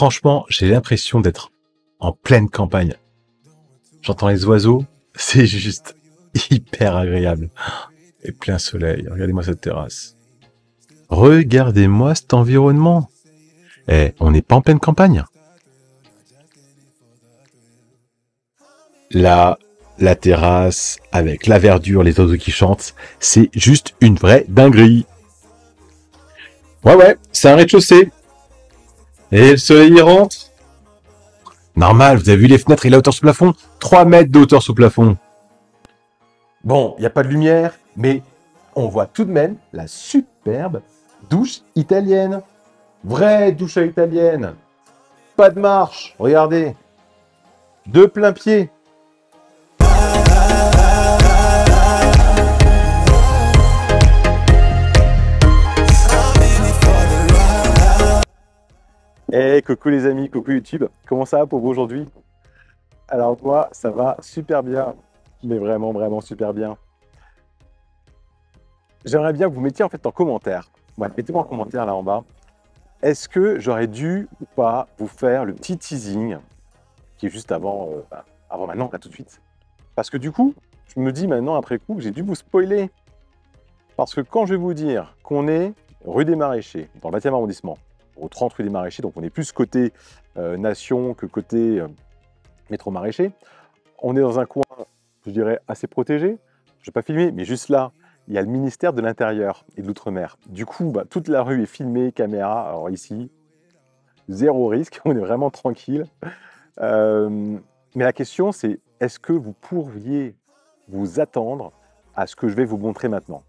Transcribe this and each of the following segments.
Franchement, j'ai l'impression d'être en pleine campagne. J'entends les oiseaux, c'est juste hyper agréable. Et plein soleil, regardez-moi cette terrasse. Regardez-moi cet environnement. Eh, on n'est pas en pleine campagne. Là, la terrasse, avec la verdure, les oiseaux qui chantent, c'est juste une vraie dinguerie. Ouais, c'est un rez-de-chaussée. Et le soleil y rentre. Normal, vous avez vu les fenêtres et la hauteur sous plafond? 3 mètres de hauteur sous plafond. Bon, il n'y a pas de lumière, mais on voit tout de même la superbe douche italienne. Vraie douche à l'italienne. Pas de marche, regardez. De plein pied. Hey, coucou les amis, coucou YouTube. Comment ça va pour vous aujourd'hui? Alors moi, ça va super bien. Mais vraiment, vraiment super bien. J'aimerais bien que vous mettiez en fait en commentaire. Ouais, mettez-moi en commentaire là en bas. Est-ce que j'aurais dû ou pas vous faire le petit teasing qui est juste avant maintenant, là tout de suite? Parce que du coup, je me dis maintenant après coup que j'ai dû vous spoiler. Parce que quand je vais vous dire qu'on est rue des Maraîchers, dans le 20e arrondissement, au 30 rue des Maraîchers, donc on est plus côté Nation que côté métro Maraîcher, on est dans un coin, je dirais, assez protégé. Je ne vais pas filmer, mais juste là, il y a le ministère de l'Intérieur et de l'Outre-mer. Du coup, toute la rue est filmée, caméra. Alors ici, zéro risque, on est vraiment tranquille. Mais la question, c'est est-ce que vous pourriez vous attendre à ce que je vais vous montrer maintenant?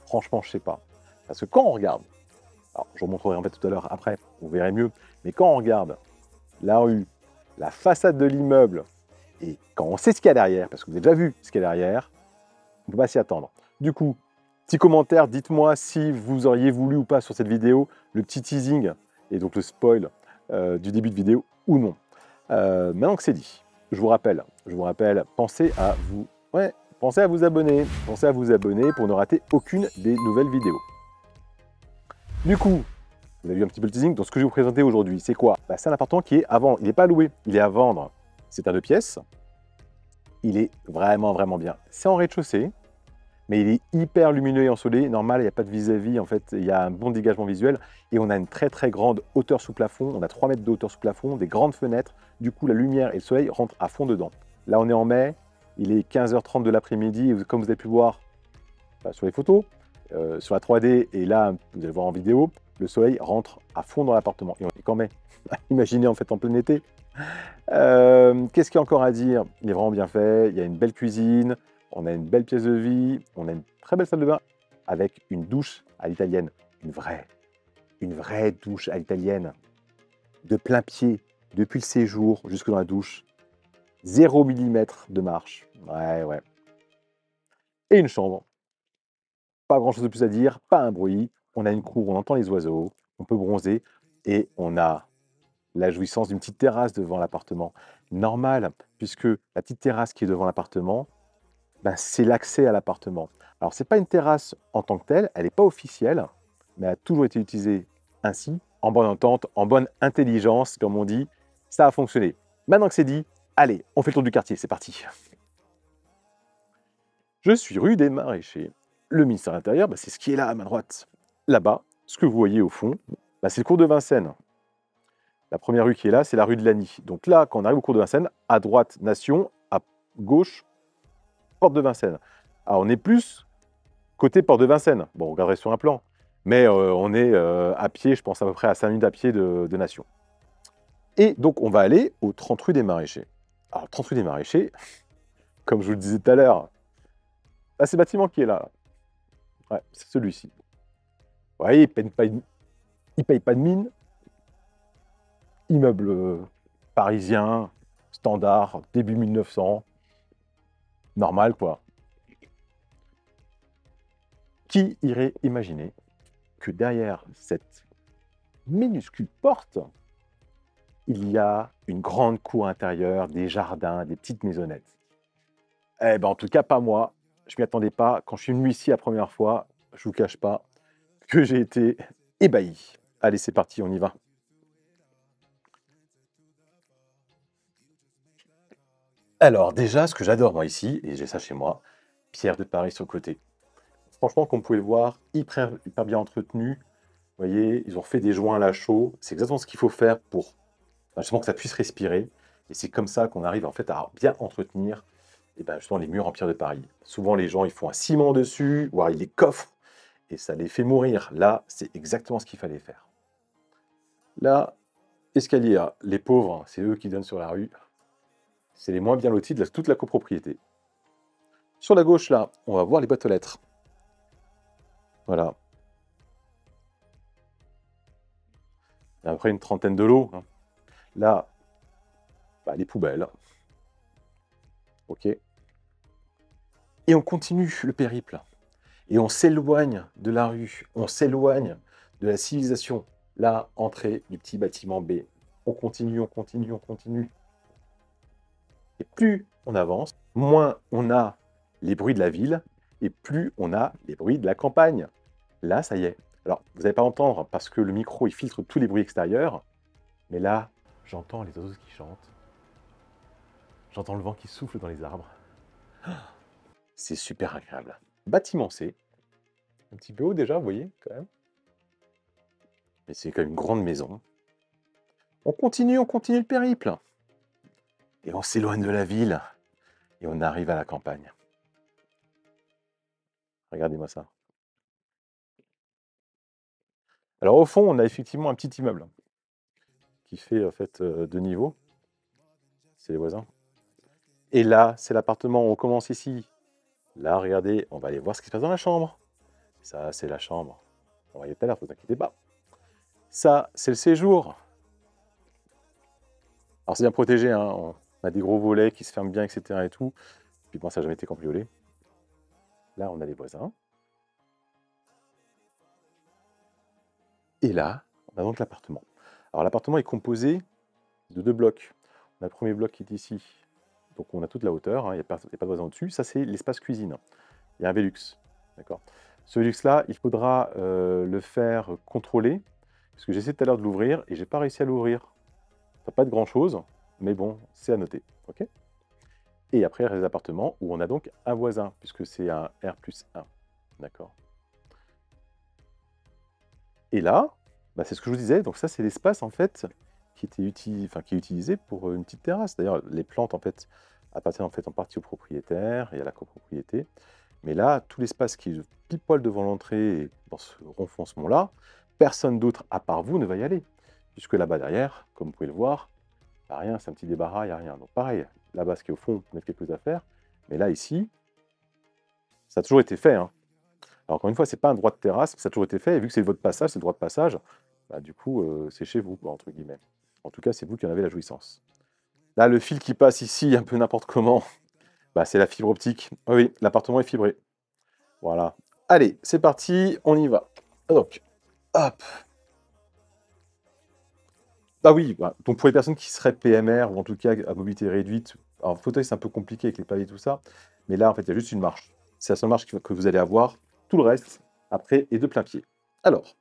Franchement, je ne sais pas. Parce que quand on regarde, alors je vous montrerai en fait tout à l'heure après, vous verrez mieux, mais quand on regarde la rue, la façade de l'immeuble, et quand on sait ce qu'il y a derrière, parce que vous avez déjà vu ce qu'il y a derrière, on ne peut pas s'y attendre. Du coup, petit commentaire, dites-moi si vous auriez voulu ou pas sur cette vidéo le petit teasing et donc le spoil du début de vidéo ou non. Maintenant que c'est dit, je vous rappelle, pensez à vous abonner. Pensez à vous abonner pour ne rater aucune des nouvelles vidéos. Du coup, vous avez vu un petit peu le teasing, donc ce que je vais vous présenter aujourd'hui, c'est quoi? C'est un appartement qui est à vendre, il n'est pas à louer, il est à vendre. C'est un 2 pièces, il est vraiment, vraiment bien. C'est en rez-de-chaussée, mais il est hyper lumineux et ensoleillé. Normal, il n'y a pas de vis-à-vis, en fait, il y a un bon dégagement visuel. Et on a une très très grande hauteur sous plafond. On a 3 mètres de hauteur sous plafond, des grandes fenêtres. Du coup, la lumière et le soleil rentrent à fond dedans. Là, on est en mai, il est 15h30 de l'après-midi. Et comme vous avez pu voir sur les photos, sur la 3D, et là, vous allez voir en vidéo, le soleil rentre à fond dans l'appartement. Et on est qu'en mai. Imaginez en fait en plein été. Qu'est-ce qu'il y a encore à dire? Il est vraiment bien fait, il y a une belle cuisine, on a une belle pièce de vie, on a une très belle salle de bain avec une douche à l'italienne, une vraie douche à l'italienne, de plein pied, depuis le séjour jusque dans la douche, 0 mm de marche, ouais. Et une chambre, pas grand chose de plus à dire, pas un bruit, on a une cour, on entend les oiseaux, on peut bronzer et on a la jouissance d'une petite terrasse devant l'appartement. Normal, puisque la petite terrasse qui est devant l'appartement, c'est l'accès à l'appartement. Alors, ce n'est pas une terrasse en tant que telle, elle n'est pas officielle, mais elle a toujours été utilisée ainsi, en bonne entente, en bonne intelligence, comme on dit. Ça a fonctionné. Maintenant que c'est dit, allez, on fait le tour du quartier, c'est parti. Je suis rue des Maraîchers. Le ministère de l'Intérieur, c'est ce qui est là à ma droite. Là-bas, ce que vous voyez au fond, c'est le cours de Vincennes. La première rue qui est là, c'est la rue de Lagny. Donc là, quand on arrive au cours de Vincennes, à droite, Nation, à gauche, porte de Vincennes. Alors, on est plus côté porte de Vincennes. Bon, on regarderait sur un plan. Mais on est à pied, je pense à peu près à 5 minutes à pied de Nation. Et donc, on va aller au 30 rue des Maraîchers. Alors, 30 rue des Maraîchers, comme je vous le disais tout à l'heure, c'est le bâtiment qui est là. Ouais, c'est celui-ci. Vous voyez, il ne paye pas de mine. Immeuble parisien, standard, début 1900, normal quoi. Qui irait imaginer que derrière cette minuscule porte, il y a une grande cour intérieure, des jardins, des petites maisonnettes? En tout cas, pas moi. Je m'y attendais pas. Quand je suis venu ici la première fois, je vous cache pas que j'ai été ébahi. Allez, c'est parti, on y va. Alors déjà, ce que j'adore moi ici, et j'ai ça chez moi, pierre de Paris sur le côté. Franchement, comme vous pouvez le voir, hyper bien entretenu. Vous voyez, ils ont fait des joints à la chaux. C'est exactement ce qu'il faut faire pour justement que ça puisse respirer. Et c'est comme ça qu'on arrive en fait à bien entretenir et ben, justement les murs en pierre de Paris. Souvent, les gens ils font un ciment dessus, voire ils les coffrent et ça les fait mourir. Là, c'est exactement ce qu'il fallait faire. Là, escalier A, les pauvres, c'est eux qui donnent sur la rue. C'est les moins bien lotis de toute la copropriété. Sur la gauche, là, on va voir les boîtes aux lettres. Voilà. Il y a à peu près une trentaine de lots, hein. Là, bah, les poubelles. OK. Et on continue le périple. Et on s'éloigne de la rue. On s'éloigne de la civilisation. Là, entrée du petit bâtiment B. On continue, on continue, on continue. Et plus on avance, moins on a les bruits de la ville et plus on a les bruits de la campagne. Là, ça y est. Alors, vous n'allez pas entendre parce que le micro, il filtre tous les bruits extérieurs. Mais là, j'entends les oiseaux qui chantent. J'entends le vent qui souffle dans les arbres. C'est super agréable. Bâtiment C. Un petit peu haut déjà, vous voyez, quand même. Mais c'est quand même une grande maison. On continue le périple. Et on s'éloigne de la ville. Et on arrive à la campagne. Regardez-moi ça. Alors au fond, on a effectivement un petit immeuble qui fait en fait 2 niveaux. C'est les voisins. Et là, c'est l'appartement. On commence ici. Là, regardez, on va aller voir ce qui se passe dans la chambre. Ça, c'est la chambre. On va y aller tout à l'heure, ne vous inquiétez pas. Ça, c'est le séjour. Alors c'est bien protégé, hein. On a des gros volets qui se ferment bien, etc. et tout. Puis bon, ça n'a jamais été cambriolé. Là, on a les voisins. Et là, on a donc l'appartement. Alors l'appartement est composé de 2 blocs. On a le premier bloc qui est ici. Donc on a toute la hauteur, hein, il n'y a pas de voisin au-dessus. Ça, c'est l'espace cuisine. Il y a un Velux. D'accord. Ce Velux-là, il faudra le faire contrôler. Parce que j'ai essayé tout à l'heure de l'ouvrir et j'ai pas réussi à l'ouvrir. Ça va pas être grand-chose, mais bon, c'est à noter. Ok. Et après, il y a les appartements où on a donc un voisin, puisque c'est un R+1. D'accord. Et là, bah, c'est ce que je vous disais, donc ça, c'est l'espace, en fait, qui est utilisé pour une petite terrasse. D'ailleurs, les plantes, en fait, appartiennent en fait en partie au propriétaire et à la copropriété. Mais là, tout l'espace qui est pile poil devant l'entrée, dans ce renfoncement-là, personne d'autre à part vous ne va y aller. Puisque là-bas derrière, comme vous pouvez le voir, bah, rien, c'est un petit débarras, il n'y a rien. Donc pareil, là-bas, ce qui est au fond, vous mettre quelques affaires. Mais là, ici, ça a toujours été fait, hein. Alors encore une fois, c'est pas un droit de terrasse, ça a toujours été fait, et vu que c'est votre passage, c'est le droit de passage, bah, du coup, c'est chez vous, quoi, entre guillemets. En tout cas, c'est vous qui en avez la jouissance. Là, le fil qui passe ici, un peu n'importe comment, bah, c'est la fibre optique. Ah oui, l'appartement est fibré. Voilà. Allez, c'est parti, on y va. Donc, hop. Ah oui, bah, donc pour les personnes qui seraient PMR, ou en tout cas à mobilité réduite, alors fauteuil, c'est un peu compliqué avec les pavés et tout ça, mais là, en fait, il y a juste une marche. C'est la seule marche que vous allez avoir. Tout le reste, après, est de plein pied. Alors,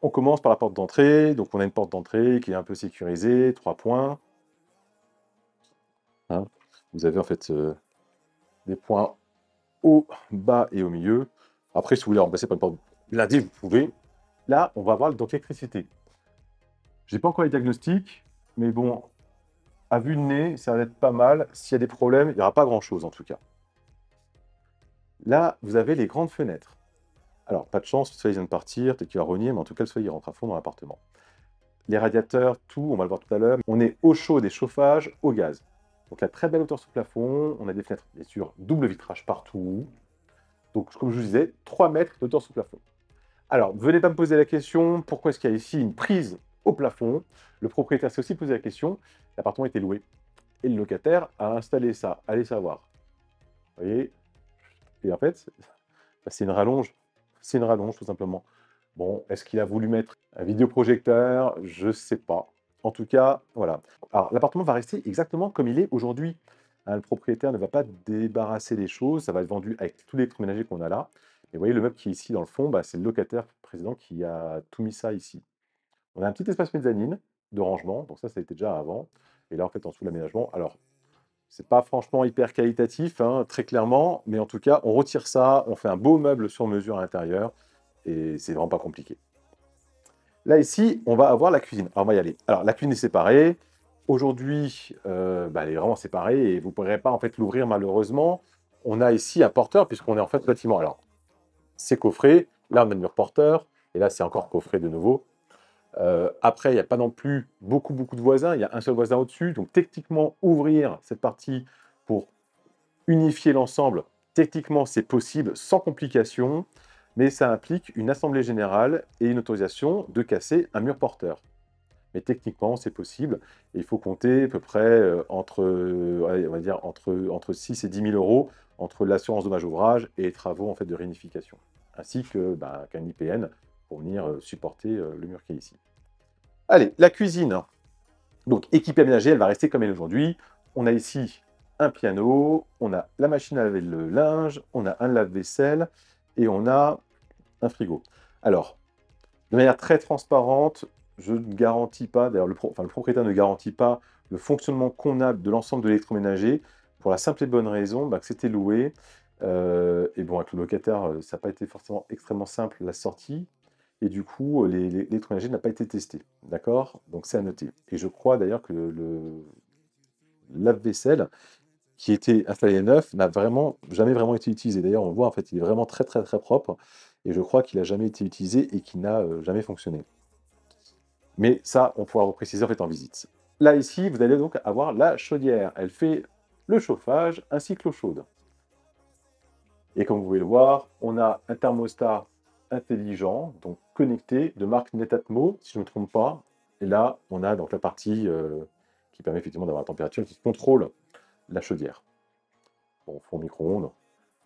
on commence par la porte d'entrée. Donc, on a une porte d'entrée qui est un peu sécurisée, 3 points, hein. Vous avez en fait des points haut, bas et au milieu. Après, si vous voulez remplacer par une porte blindée, vous pouvez. Là, on va voir donc l'électricité. J'ai pas encore les diagnostics, mais bon, à vue de nez, ça va être pas mal. S'il y a des problèmes, il n'y aura pas grand-chose en tout cas. Là, vous avez les grandes fenêtres. Alors, pas de chance, le soleil vient de partir, peut-être qu'il va rogner, mais en tout cas, le soleil il rentre à fond dans l'appartement. Les radiateurs, tout, on va le voir tout à l'heure. On est eau chaude et chauffage au gaz. Donc, la très belle hauteur sous plafond. On a des fenêtres, bien sûr, double vitrage partout. Donc, comme je vous disais, 3 mètres d'hauteur sous plafond. Alors, venez pas me poser la question, pourquoi est-ce qu'il y a ici une prise au plafond? Le propriétaire s'est aussi posé la question. L'appartement était loué. Et le locataire a installé ça. Allez savoir. Vous voyez? Et en fait, bah, c'est une rallonge. C'est une rallonge, tout simplement. Bon, est-ce qu'il a voulu mettre un vidéoprojecteur? Je ne sais pas. En tout cas, voilà. Alors, l'appartement va rester exactement comme il est aujourd'hui, hein. Le propriétaire ne va pas débarrasser les choses. Ça va être vendu avec tout l'électroménager qu'on a là. Et vous voyez, le meuble qui est ici dans le fond, bah, c'est le locataire précédent qui a tout mis ça ici. On a un petit espace mezzanine de rangement. Donc ça a été déjà avant. Et là, en fait, en dessous, l'aménagement. Alors, C'est pas franchement hyper qualitatif, hein, très clairement, mais en tout cas, on retire ça, on fait un beau meuble sur mesure à l'intérieur, et c'est vraiment pas compliqué. Là, ici, on va avoir la cuisine. Alors, on va y aller. Alors, la cuisine est séparée. Aujourd'hui, bah, elle est vraiment séparée et vous ne pourrez pas en fait l'ouvrir malheureusement. On a ici un porteur puisqu'on est en fait bâtiment. Alors, c'est coffré. Là, on a le mur porteur. Et là, c'est encore coffré de nouveau. Après, il n'y a pas non plus beaucoup de voisins. Il y a un seul voisin au-dessus. Donc, techniquement, ouvrir cette partie pour unifier l'ensemble, techniquement, c'est possible sans complication, mais ça implique une assemblée générale et une autorisation de casser un mur porteur. Mais techniquement, c'est possible. Et il faut compter à peu près entre, allez, on va dire entre 6 et 10 000 euros entre l'assurance dommage ouvrage et les travaux en fait, de réunification, ainsi que, bah, qu'un IPN pour venir supporter le mur qui est ici. Allez, la cuisine. Donc, équipée aménagée, elle va rester comme elle est aujourd'hui. On a ici un piano, on a la machine à laver le linge, on a un lave-vaisselle et on a un frigo. Alors, de manière très transparente, je ne garantis pas, d'ailleurs le propriétaire ne garantit pas le fonctionnement convenable de l'ensemble de l'électroménager pour la simple et bonne raison bah, que c'était loué. Et bon, avec le locataire, ça n'a pas été forcément extrêmement simple la sortie. Et du coup, l'électroménager n'a pas été testé. D'accord? Donc c'est à noter. Et je crois d'ailleurs que le lave-vaisselle qui était installé neuf n'a vraiment jamais vraiment été utilisé. D'ailleurs, on voit en fait, il est vraiment très propre. Et je crois qu'il n'a jamais été utilisé et qu'il n'a jamais fonctionné. Mais ça, on pourra vous préciser en fait en visite. Là, ici, vous allez donc avoir la chaudière. Elle fait le chauffage ainsi que l'eau chaude. Et comme vous pouvez le voir, on a un thermostat intelligent, donc connecté, de marque Netatmo, si je ne me trompe pas. Et là, on a donc la partie qui permet effectivement d'avoir la température, qui contrôle la chaudière. Bon, four micro-ondes.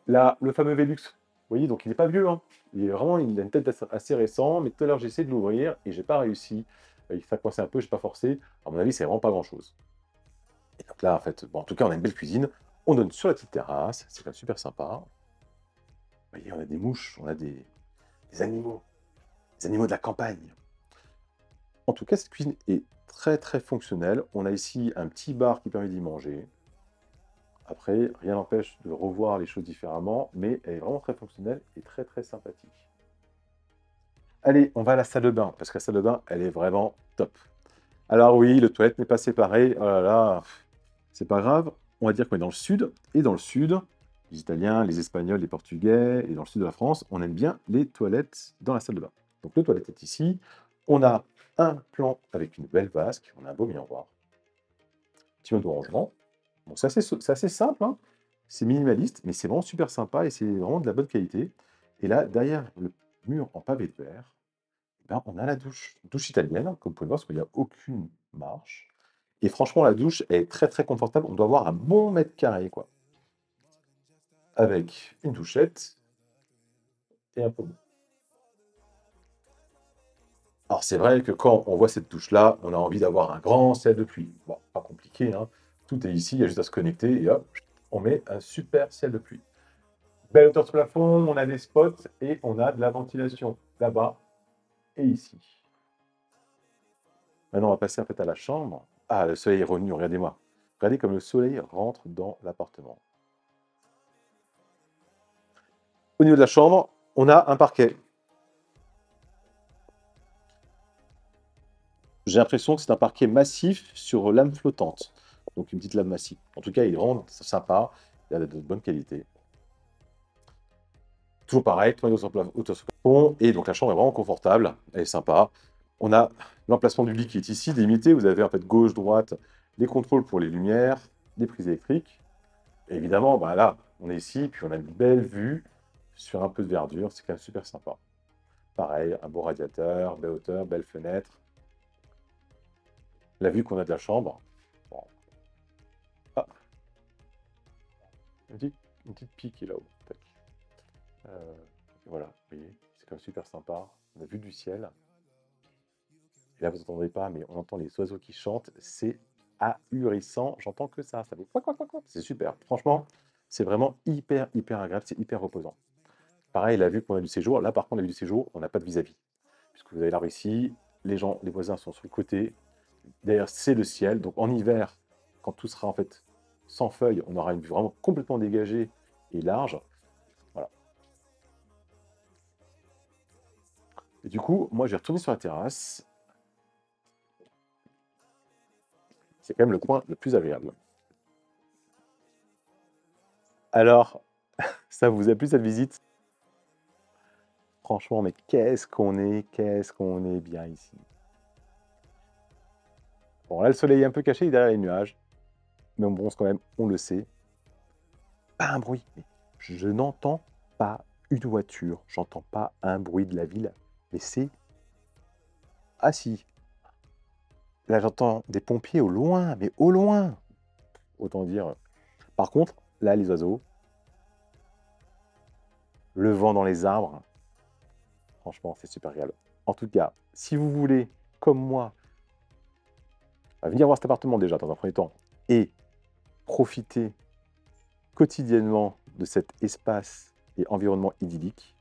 Là, le fameux Velux, vous voyez, donc il n'est pas vieux, hein. Il est vraiment, il a une tête assez récente, mais tout à l'heure j'ai essayé de l'ouvrir et j'ai pas réussi. Ça coinçait un peu, j'ai pas forcé. À mon avis, c'est vraiment pas grand-chose. Et donc là, en fait, bon, en tout cas, on a une belle cuisine. On donne sur la petite terrasse, c'est quand même super sympa. Vous voyez, on a des mouches, on a des animaux, des animaux de la campagne. En tout cas, cette cuisine est très fonctionnelle. On a ici un petit bar qui permet d'y manger. Après, rien n'empêche de revoir les choses différemment, mais elle est vraiment très fonctionnelle et très sympathique. Allez, on va à la salle de bain, parce que la salle de bain, elle est vraiment top. Alors oui, le toilette n'est pas séparé, oh là là, c'est pas grave. On va dire qu'on est dans le sud, et dans le sud, les Italiens, les Espagnols, les Portugais, et dans le sud de la France, on aime bien les toilettes dans la salle de bain. Donc le toilette est ici, on a un plan avec une belle vasque, on a un beau miroir, petit mode de rangement. Bon, c'est assez simple, hein. C'est minimaliste, mais c'est vraiment super sympa et c'est vraiment de la bonne qualité. Et là, derrière le mur en pavé de verre, ben, on a la douche. Douche italienne, comme vous pouvez le voir, parce qu'il n'y a aucune marche. Et franchement, la douche est très confortable. On doit avoir un bon mètre carré, quoi. Avec une douchette et un pommeau. Alors, c'est vrai que quand on voit cette douche-là, on a envie d'avoir un grand ciel de pluie. Bon, pas compliqué, hein. Tout est ici, il y a juste à se connecter et hop, on met un super ciel de pluie. Belle hauteur de plafond, on a des spots et on a de la ventilation là-bas et ici. Maintenant, on va passer en fait à la chambre. Ah, le soleil est revenu, regardez-moi. Regardez comme le soleil rentre dans l'appartement. Au niveau de la chambre, on a un parquet. J'ai l'impression que c'est un parquet massif sur lame flottante. Donc une petite lame massive. En tout cas, il est vraiment sympa. Il a de bonne qualité. Toujours pareil, 3 hauteur sur plafond. Et donc la chambre est vraiment confortable. Elle est sympa. On a l'emplacement du lit qui est ici, délimité. Vous avez en fait gauche, droite, les contrôles pour les lumières, les prises électriques. Et évidemment, bah là, on est ici, puis on a une belle vue sur un peu de verdure. C'est quand même super sympa. Pareil, un beau radiateur, belle hauteur, belle fenêtre. La vue qu'on a de la chambre. Bon. Ah, une petite pique qui est là-haut. Tac. Voilà, vous voyez, c'est quand même super sympa. On a vue du ciel. Et là, vous n'entendrez pas, mais on entend les oiseaux qui chantent. C'est ahurissant. J'entends que ça. Ça fait quoi. C'est super. Franchement, c'est vraiment hyper agréable. C'est hyper reposant. Pareil, la vue qu'on a du séjour. Là, par contre, la vue du séjour, on n'a pas de vis-à-vis. Puisque vous avez l'arbre ici. Les gens, les voisins sont sur le côté. Derrière, c'est le ciel. Donc en hiver, quand tout sera en fait sans feuilles, on aura une vue vraiment complètement dégagée et large. Voilà. Et du coup, moi, je vais retourner sur la terrasse. C'est quand même le coin le plus agréable. Alors, ça vous a plu cette visite? Franchement, mais qu'est-ce qu'on est bien ici. Bon, là, le soleil est un peu caché derrière les nuages. Mais on bronze quand même, on le sait. Pas un bruit. Je n'entends pas une voiture. J'entends pas un bruit de la ville. Mais c'est... Ah si. Là, j'entends des pompiers au loin. Mais au loin. Autant dire. Par contre, là, les oiseaux. Le vent dans les arbres. Franchement, c'est super agréable. En tout cas, si vous voulez, comme moi, venir voir cet appartement déjà dans un premier temps et profiter quotidiennement de cet espace et environnement idyllique,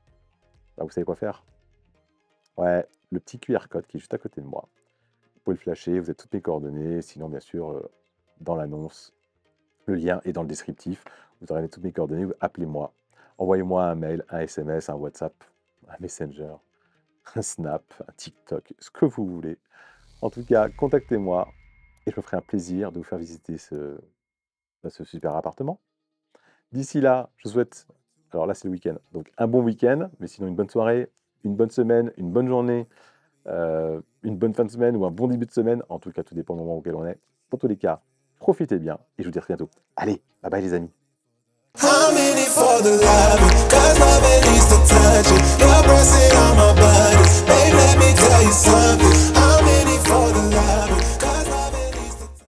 bah, vous savez quoi faire? Ouais, le petit QR code qui est juste à côté de moi. Vous pouvez le flasher, vous avez toutes mes coordonnées. Sinon, bien sûr, dans l'annonce, le lien est dans le descriptif. Vous aurez toutes mes coordonnées. Appelez-moi, envoyez-moi un mail, un SMS, un WhatsApp, un Messenger, un Snap, un TikTok, ce que vous voulez. En tout cas, contactez-moi et je me ferai un plaisir de vous faire visiter ce super appartement. D'ici là, je vous souhaite, alors là c'est le week-end, donc un bon week-end, mais sinon une bonne soirée, une bonne semaine, une bonne journée, une bonne fin de semaine ou un bon début de semaine. En tout cas, tout dépend du moment auquel on est. Dans tous les cas, profitez bien et je vous dis à très bientôt. Allez, bye bye les amis. I'm in it for the love, cause love it needs to touch it. Your breath on my body, babe, let me tell you something.